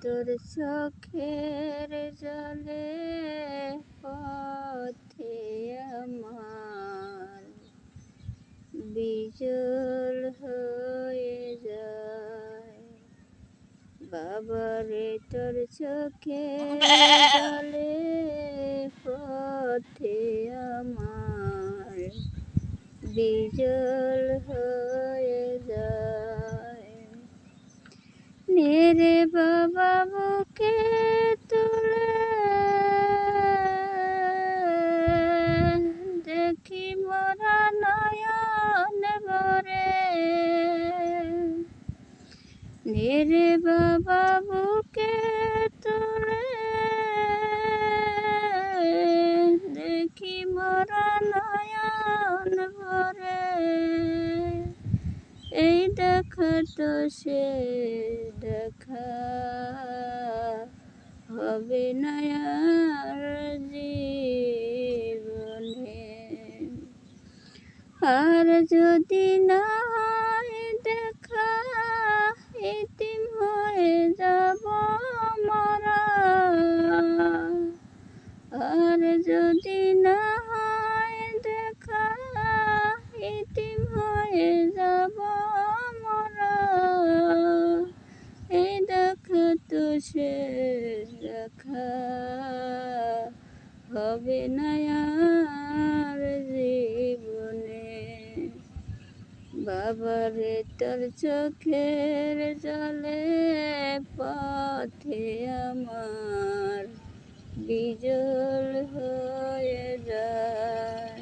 তোর চোখের জলে পথে আমার বিজল হয়ে যায়। বাবারে তোর চোখের জলে পথে আমার বিজল হয়ে যায়। নেরে বাবা বুকে তুলে দেখি মোরা নয়ন ভরে। নেরে বাবা বুকে তুলে দেখি মোরা নয়ন ভরে। এই দেখা তো সে দেখা হবে না আর জীবনে। আর যদি না হয় দেখা এতিম হয়ে যাব মরা। আর যদি না হয় দেখা এতিম হয়ে যাব মরা। এই দেখা তো সে দেখা হবে না আর জীবনে। বাবারে তোর চোখের জলে পথে আমার বিজল হয়ে যায়।